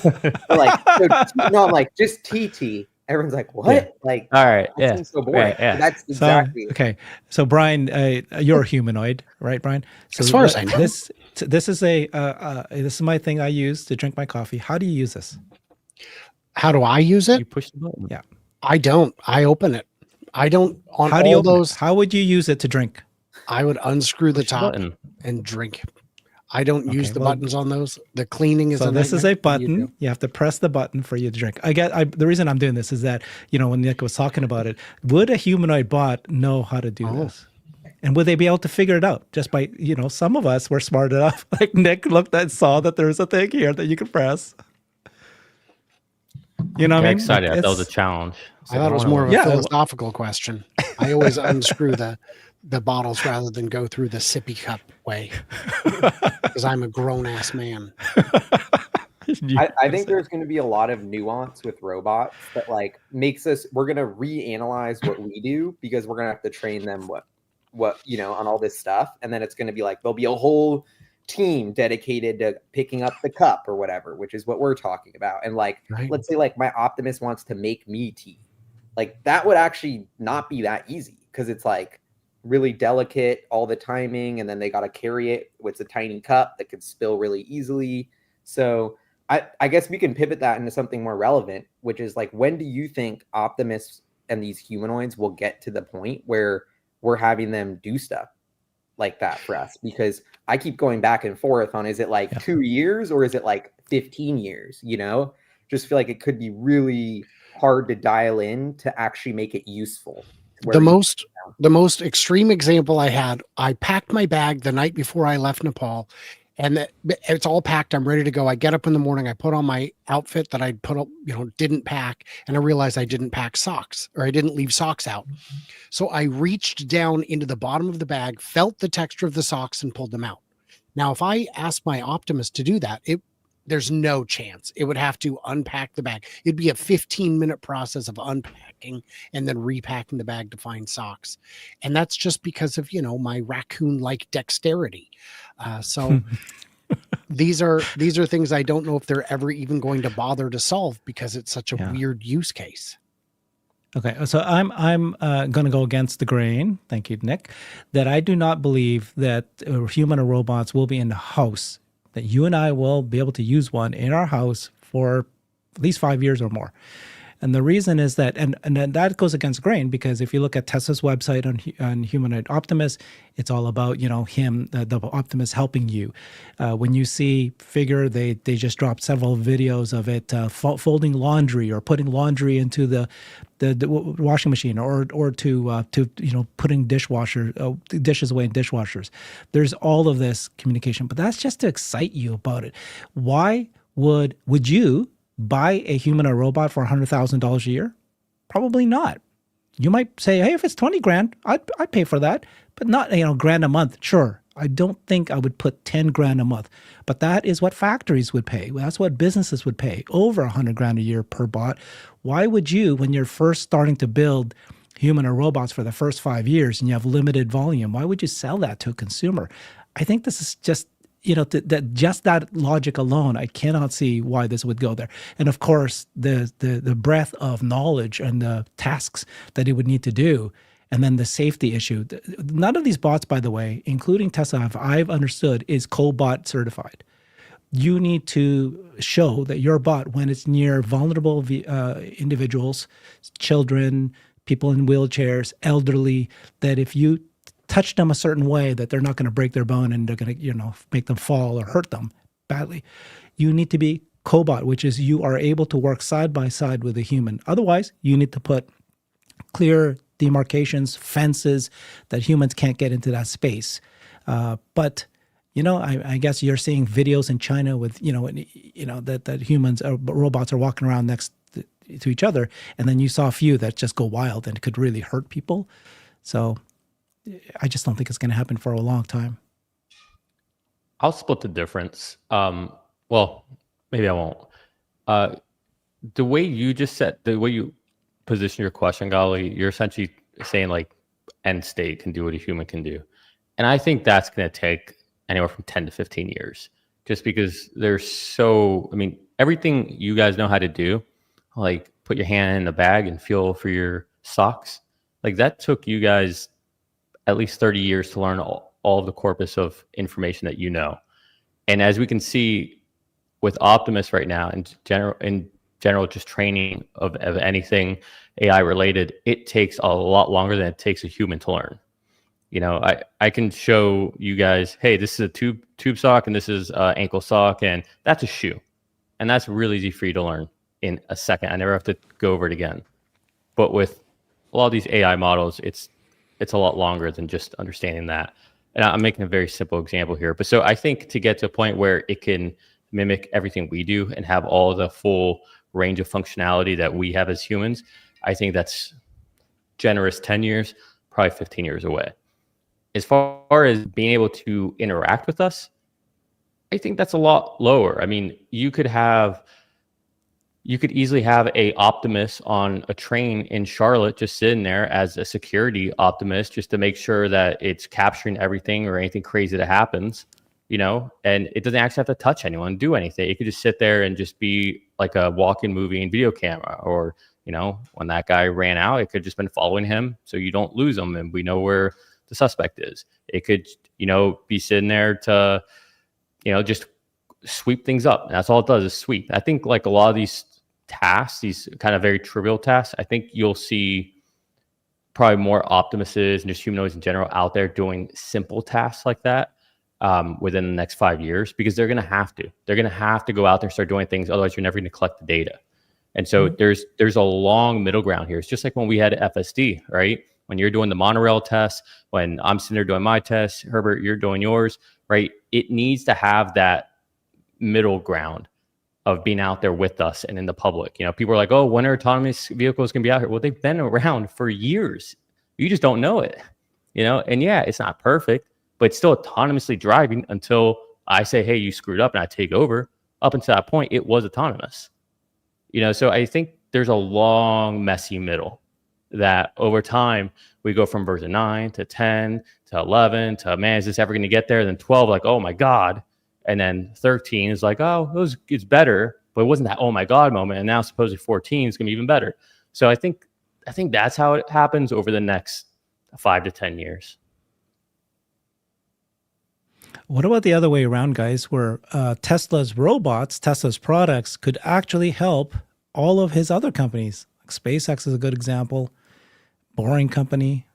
no, I'm like just tea. Everyone's like, "What?" Yeah. Like, all right, that seems so boring. Yeah. That's exactly okay. So Brian, you're a humanoid, right, Brian? So as far as I know, this is this is my thing I use to drink my coffee. How do you use this? How do I use it? You push the button. Yeah. I don't. I open it. I don't. On how do you all open those, it? How would you use it to drink? I would unscrew the top and drink. I don't use the buttons on those. The cleaning is. So this is a button. You have to press the button for you to drink. The reason I'm doing this is that, when Nick was talking about it, would a humanoid bot know how to do this? And would they be able to figure it out just by, some of us were smart enough. Like Nick looked and saw that there's a thing here that you can press. You know what I mean? Excited. That was a challenge. I thought it was more of a philosophical question. I always unscrew the bottles rather than go through the sippy cup way, because I'm a grown ass man. I think there's going to be a lot of nuance with robots that makes us. We're going to reanalyze what we do, because we're going to have to train them what on all this stuff, and then it's going to be there'll be a whole team dedicated to picking up the cup or whatever, which is what we're talking about. And let's say my Optimus wants to make me tea, that would actually not be that easy, because it's really delicate, all the timing, and then they got to carry it with a tiny cup that could spill really easily. So I guess we can pivot that into something more relevant, which is when do you think Optimus and these humanoids will get to the point where we're having them do stuff like that for us? Because I keep going back and forth on, is it 2 years or is it 15 years? Just feel like it could be really hard to dial in to actually make it useful. The most extreme example I had, I packed my bag the night before I left Nepal, and it's all packed. I'm ready to go. I get up in the morning, I put on my outfit that I'd put up, didn't pack, and I realized I didn't pack socks, or I didn't leave socks out. So I reached down into the bottom of the bag, felt the texture of the socks, and pulled them out. Now, if I asked my Optimus to do that, there's no chance. It would have to unpack the bag. It'd be a 15-minute process of unpacking and then repacking the bag to find socks. And that's just because of, my raccoon-like dexterity. So these are things I don't know if they're ever even going to bother to solve, because it's such a weird use case. Okay, so I'm going to go against the grain. Thank you, Nick. That I do not believe that human or robots will be in the house, that you and I will be able to use one in our house for at least 5 years or more. And the reason is that, and then that goes against grain, because if you look at Tesla's website on Humanoid Optimus, it's all about, the Optimus helping you. When you see Figure, they just dropped several videos of it folding laundry or putting laundry into the washing machine, or to putting dishes away in dishwashers. There's all of this communication, but that's just to excite you about it. Why would you buy a human or robot for $100,000 a year? Probably not. You might say, hey, if it's 20 grand, I'd pay for that, but not, grand a month. Sure. I don't think I would put 10 grand a month, but that is what factories would pay. That's what businesses would pay, over 100 grand a year per bot. Why would you, when you're first starting to build human or robots for the first 5 years and you have limited volume, why would you sell that to a consumer? I think this is just, just that logic alone, I cannot see why this would go there. And of course, the breadth of knowledge and the tasks that it would need to do, and then the safety issue. None of these bots, by the way, including Tesla, I've understood, is cobot certified. You need to show that your bot, when it's near vulnerable individuals, children, people in wheelchairs, elderly, that if you touch them a certain way, that they're not going to break their bone and they're going to, make them fall or hurt them badly. You need to be cobot, which is you are able to work side by side with a human. Otherwise, you need to put clear demarcations, fences, that humans can't get into that space. But I guess you're seeing videos in China with that humans or robots are walking around next to each other, and then you saw a few that just go wild and could really hurt people. So I just don't think it's going to happen for a long time. I'll split the difference. Well, maybe I won't. The way you just said, the way you position your question, Gali, you're essentially saying like end state can do what a human can do. And I think that's going to take anywhere from 10 to 15 years, just because everything you guys know how to do, like put your hand in the bag and feel for your socks, like that took you guys at least 30 years to learn all of the corpus of information that you know. And as we can see with Optimus right now, in general, just training of anything AI related, it takes a lot longer than it takes a human to learn. I can show you guys, hey, this is a tube sock and this is an ankle sock and that's a shoe. And that's really easy for you to learn in a second. I never have to go over it again. But with a lot of these AI models, it's a lot longer than just understanding that. And I'm making a very simple example here. But so I think to get to a point where it can mimic everything we do and have all the full range of functionality that we have as humans, I think that's generous 10 years, probably 15 years away. As far as being able to interact with us, I think that's a lot lower. I mean, you could easily have a Optimus on a train in Charlotte just sitting there as a security Optimus just to make sure that it's capturing everything or anything crazy that happens, and it doesn't actually have to touch anyone, do anything. It could just sit there and just be like a walking movie and video camera, or, when that guy ran out, it could just been following him so you don't lose him and we know where the suspect is. It could, be sitting there to, just sweep things up. And that's all it does is sweep. I think like a lot of these tasks, these kind of very trivial tasks, I think you'll see probably more Optimuses and just humanoids in general out there doing simple tasks like that within the next 5 years, because they're going to have to. They're going to have to go out there and start doing things. Otherwise, you're never going to collect the data. And so there's a long middle ground here. It's just like when we had FSD, right? When you're doing the monorail test, when I'm sitting there doing my test, Herbert, you're doing yours, right? It needs to have that middle ground of being out there with us and in the public. People are like, oh, when are autonomous vehicles going to be out here? Well, they've been around for years. You just don't know it, and yeah, it's not perfect, but it's still autonomously driving until I say, hey, you screwed up and I take over. Up until that point, it was autonomous, so I think there's a long, messy middle that over time we go from version 9 to 10 to 11 to, man, is this ever going to get there? Then 12, like, oh my God. And then 13 is like, oh, it's better, but it wasn't that oh my God moment. And now supposedly 14 is going to be even better. So I think that's how it happens over the next 5 to 10 years. What about the other way around, guys, where Tesla's robots, Tesla's products could actually help all of his other companies? Like SpaceX is a good example. Boring company.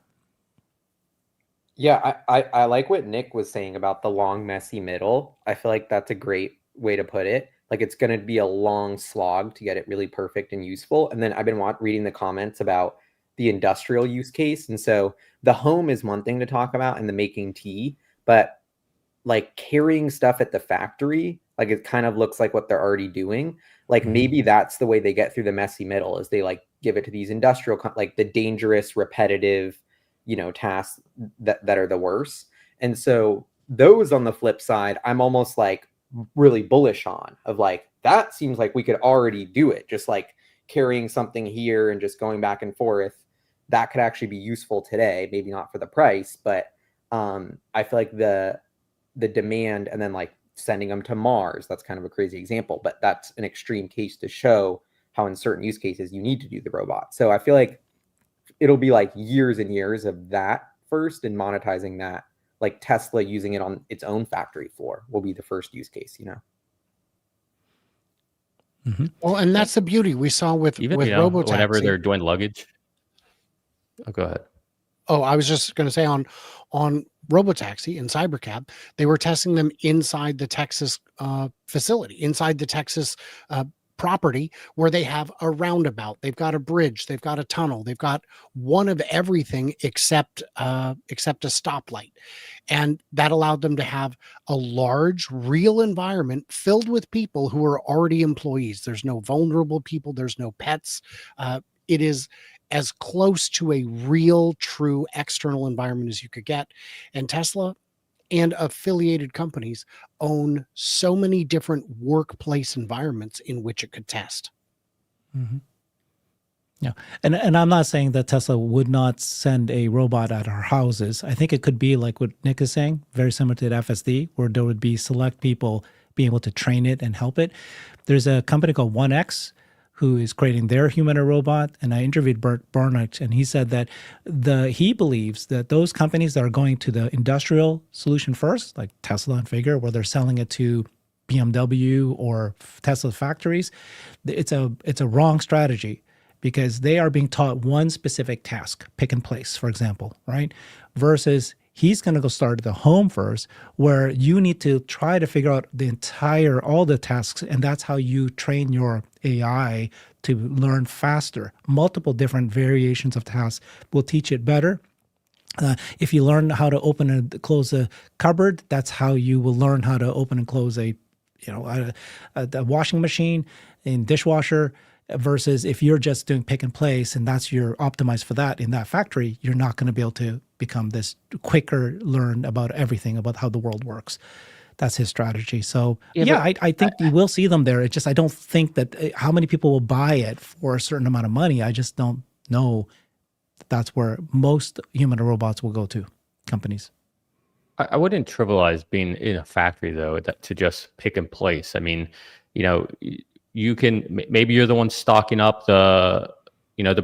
Yeah, I like what Nick was saying about the long, messy middle. I feel like that's a great way to put it. Like, it's going to be a long slog to get it really perfect and useful. And then I've been reading the comments about the industrial use case. And so the home is one thing to talk about and the making tea, but like carrying stuff at the factory, like it kind of looks like what they're already doing. Like maybe that's the way they get through the messy middle, is they like give it to these industrial, like the dangerous, repetitive, tasks that are the worst. And so those on the flip side, I'm almost like really bullish on, of like, that seems like we could already do it. Just like carrying something here and just going back and forth, that could actually be useful today. Maybe not for the price, but I feel like the demand, and then like sending them to Mars, that's kind of a crazy example, but that's an extreme case to show how in certain use cases you need to do the robot. So I feel like it'll be like years and years of that first, and monetizing that, like Tesla using it on its own factory floor will be the first use case, Mm-hmm. Well, and that's the beauty we saw with robotaxi. Whenever they're doing luggage. Oh, go ahead. Oh, I was just going to say on robotaxi and cybercab, they were testing them inside the Texas facility, inside the Texas property, where they have a roundabout, they've got a bridge, they've got a tunnel, they've got one of everything except a stoplight. And that allowed them to have a large, real environment filled with people who are already employees. There's no vulnerable people, there's no pets. It is as close to a real, true external environment as you could get. And Tesla and affiliated companies own so many different workplace environments in which it could test. Mm-hmm. Yeah. And I'm not saying that Tesla would not send a robot at our houses. I think it could be like what Nick is saying, very similar to the FSD, where there would be select people being able to train it and help it. There's a company called 1X who is creating their humanoid robot. And I interviewed Bert Barnett, and he said that he believes that those companies that are going to the industrial solution first, like Tesla and Figure, where they're selling it to BMW or Tesla factories, it's a wrong strategy, because they are being taught one specific task, pick and place, for example, right? Versus he's going to go start at the home first, where you need to try to figure out all the tasks. And that's how you train your AI to learn faster. Multiple different variations of tasks will teach it better. If you learn how to open and close a cupboard, that's how you will learn how to open and close a washing machine and dishwasher. Versus if you're just doing pick and place and that's your optimized for that in that factory, you're not going to be able to become this quicker learn about everything about how the world works. That's his strategy. So I think you will see them there. It's just I don't think that how many people will buy it for a certain amount of money. I just don't know that's where most human robots will go to, companies. I wouldn't trivialize being in a factory though, to just pick and place. I mean, you can, maybe you're the one stocking up the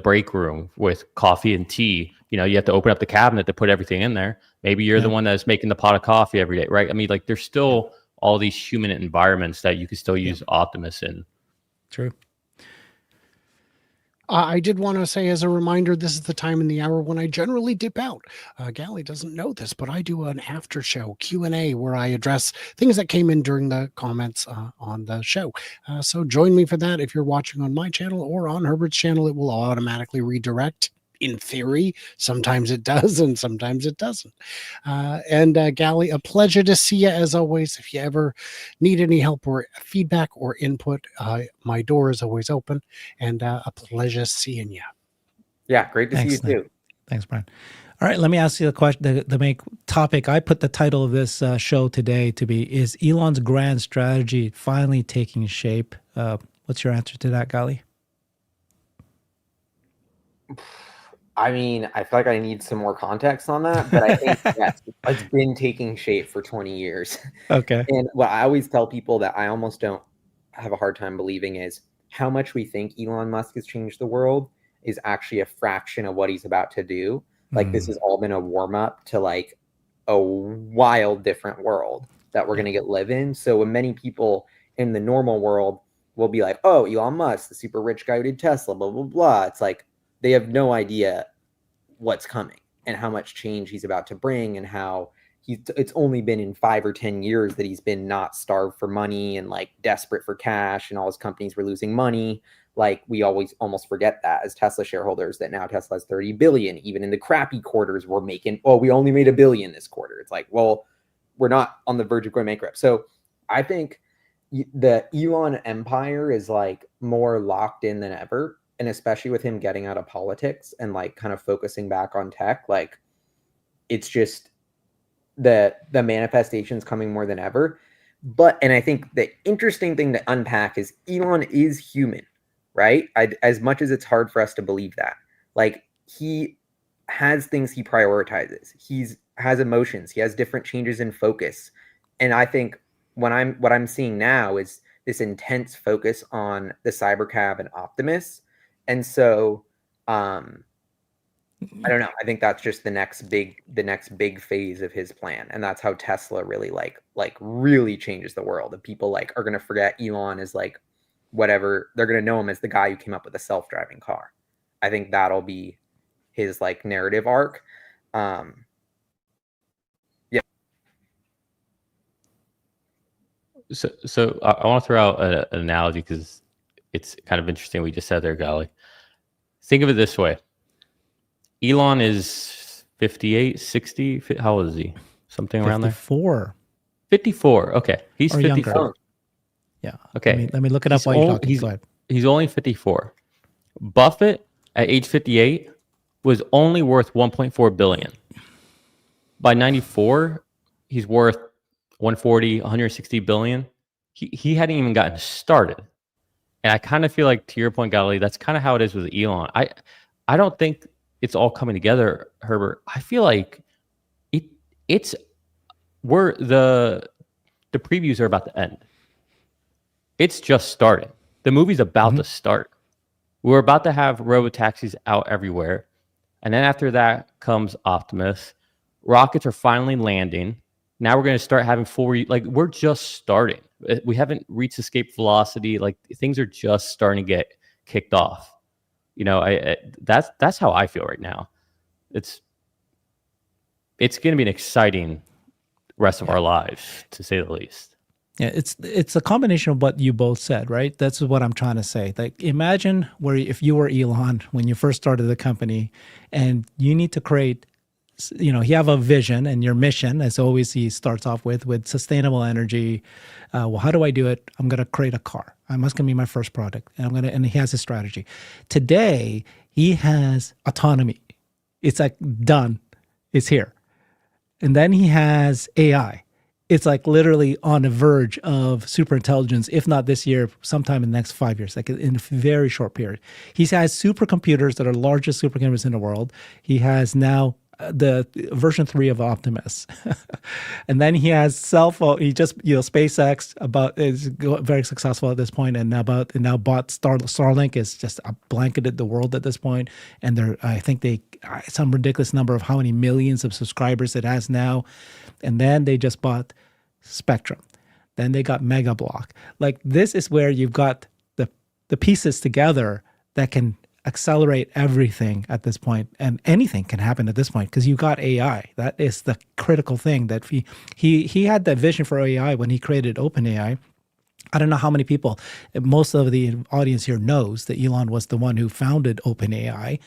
break room with coffee and tea. You have to open up the cabinet to put everything in there. Maybe you're the one that's making the pot of coffee every day, right? I mean, like there's still all these human environments that you can still use Optimus in. True. I did want to say as a reminder, this is the time in the hour when I generally dip out. Gally doesn't know this, but I do an after show Q&A where I address things that came in during the comments on the show. So join me for that. If you're watching on my channel or on Herbert's channel, it will automatically redirect. In theory, sometimes it does and sometimes it doesn't. And Gally, a pleasure to see you as always. If you ever need any help or feedback or input, my door is always open, and a pleasure seeing you. Yeah, great to see you too. Thanks, Brian. All right, let me ask you the question. The main topic, I put the title of this show today to be, is Elon's grand strategy finally taking shape? What's your answer to that, Gally? I mean, I feel like I need some more context on that, but I think yes, it's been taking shape for 20 years. Okay. And what I always tell people that I almost don't have a hard time believing is how much we think Elon Musk has changed the world is actually a fraction of what he's about to do. Like this has all been a warm up to like a wild different world that we're going to live in. So when many people in the normal world will be like, oh, Elon Musk, the super rich guy who did Tesla, blah, blah, blah. It's like, they have no idea what's coming and how much change he's about to bring, and how it's only been in 5 or 10 years that he's been not starved for money and like desperate for cash, and all his companies were losing money. Like we always almost forget that as Tesla shareholders, that now Tesla has 30 billion. Even in the crappy quarters, we're making, we only made $1 billion this quarter. It's like, well, we're not on the verge of going bankrupt. So I think the Elon empire is like more locked in than ever. and especially with him getting out of politics and like kind of focusing back on tech, like it's just the manifestations coming more than ever. And I think the interesting thing to unpack is Elon is human, right? As much as it's hard for us to believe that, like he has things he prioritizes. Has emotions. He has different changes in focus. And I think what I'm seeing now is this intense focus on the Cybercab and Optimus. And so I don't know. I think that's just the next big phase of his plan, and that's how Tesla really like really changes the world. And people like are gonna forget Elon as like whatever. They're gonna know him as the guy who came up with a self-driving car. I think that'll be his like narrative arc. Yeah. So I want to throw out an analogy because it's kind of interesting. We just said there, Gali. Think of it this way. Elon is 58, 60. How old is he? Something around there? 54. 54. Okay. He's or 54. Younger. Yeah. Okay. Let me look it up while you're talking. Go ahead. He's only 54. Buffett at age 58 was only worth 1.4 billion. By 94, he's worth 140, 160 billion. He hadn't even gotten started. And I kind of feel like, to your point, Gali, that's kind of how it is with Elon. I don't think it's all coming together, Herbert. I feel like the previews are about to end. It's just starting. The movie's about to start. We're about to have robotaxis out everywhere. And then after that comes Optimus. Rockets are finally landing. Now we're going to start having we're just starting. We haven't reached escape velocity. Like things are just starting to get kicked off. You know, that's how I feel right now. It's going to be an exciting rest of our lives, to say the least. Yeah, it's a combination of what you both said, right? That's what I'm trying to say. Like, imagine if you were Elon when you first started the company, and you need to create, you have a vision, and your mission, as always, he starts off with sustainable energy. Well, how do I do it? I'm going to create a car. That's going to be my first product, and he has a strategy. Today, he has autonomy. It's like done. It's here, and then he has AI. It's like literally on the verge of super intelligence, if not this year, sometime in the next 5 years, like in a very short period. He has supercomputers that are largest supercomputers in the world. He has now the version 3 of Optimus. And then he has cell phone. He just, SpaceX is very successful at this point, and now bought Starlink is just blanketed the world at this point. And I think some ridiculous number of how many millions of subscribers it has now. And then they just bought Spectrum. Then they got Mega Block. Like, this is where you've got the pieces together that can accelerate everything at this point, and anything can happen at this point because you got AI. That is the critical thing. That he had that vision for AI when he created OpenAI. I don't know how many people, most of the audience here knows that Elon was the one who founded OpenAI,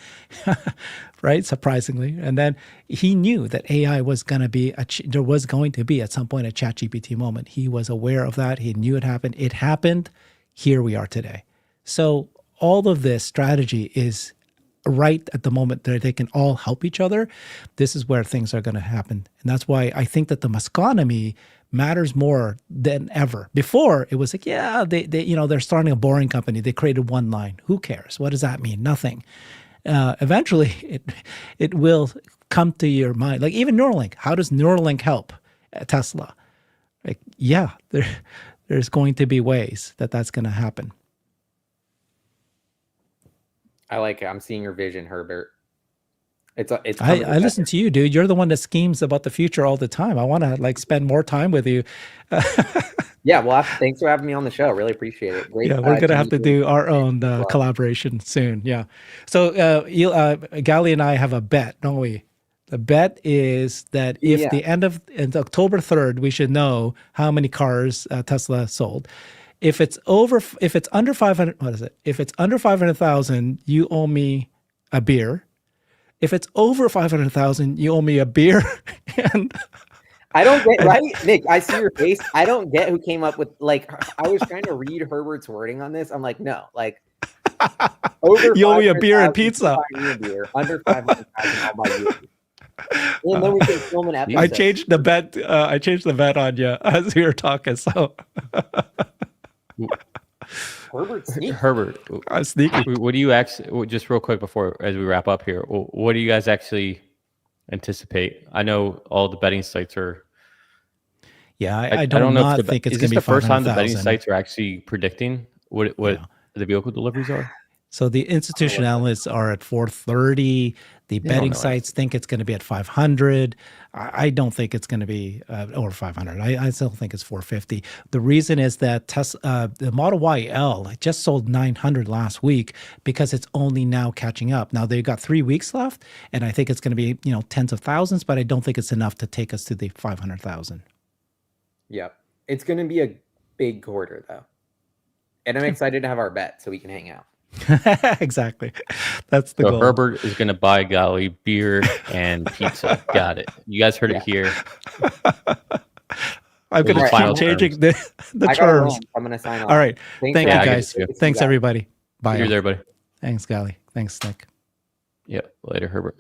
right? Surprisingly. And then he knew that AI was going to be, there was going to be at some point a ChatGPT moment. He was aware of that. He knew it happened. It happened. Here we are today. So all of this strategy is right at the moment that they can all help each other. This is where things are going to happen. And that's why I think that the Muskonomy matters more than ever. Before, it was like, yeah, they're starting a boring company. They created one line. Who cares? What does that mean? Nothing. Eventually, it will come to your mind. Like even Neuralink. How does Neuralink help Tesla? Like, yeah, there's going to be ways that's going to happen. I like it. I'm seeing your vision, Herbert. I listen to you, dude. You're the one that schemes about the future all the time. I want to spend more time with you. Yeah, well, thanks for having me on the show. Really appreciate it. Great. Yeah, we're gonna have to do our own collaboration soon. Yeah. So Gali and I have a bet, don't we? The bet is that if the end of October 3rd, we should know how many cars Tesla sold. If it's under 500, what is it? If it's under 500,000, you owe me a beer. If it's over 500,000, you owe me a beer. And I don't get, right, Nick, I see your face. I don't get who came up with, I was trying to read Herbert's wording on this. I'm like, no, Over You owe me a beer and 500,000, pizza. buy me a beer. Under 500,000, I'll buy you a beer. And then we can film an episode. I changed the bet. I changed the bet on you as we were talking. So Herbert, I'm sneaky. what do you actually, just real quick before, as we wrap up here, what do you guys actually anticipate? I know all the betting sites are. Yeah, I I do don't know not if think it's is going this to be the first time the betting 500,000. sites are actually predicting what Yeah. the vehicle deliveries are. So the institutional analysts are at 430. The don't betting know sites think it's going to be at 500. I don't think it's going to be over 500. I still think it's 450. The reason is that the Model Y L just sold 900 last week because it's only now catching up. Now they've got 3 weeks left, and I think it's going to be tens of thousands, but I don't think it's enough to take us to the 500,000. Yep. It's going to be a big quarter, though. And I'm excited to have our bet so we can hang out. Exactly. That's the So goal. Herbert is going to buy Golly beer and pizza. Got it. You guys heard it here. I'm going to Final keep changing the I gotta terms. run. I'm going to sign off. All right. Thanks, Thank you, Yeah, I guys. get you. Thanks, everybody. Bye. Here's everybody. Thanks, Golly. Thanks, Nick. Yeah. Later, Herbert.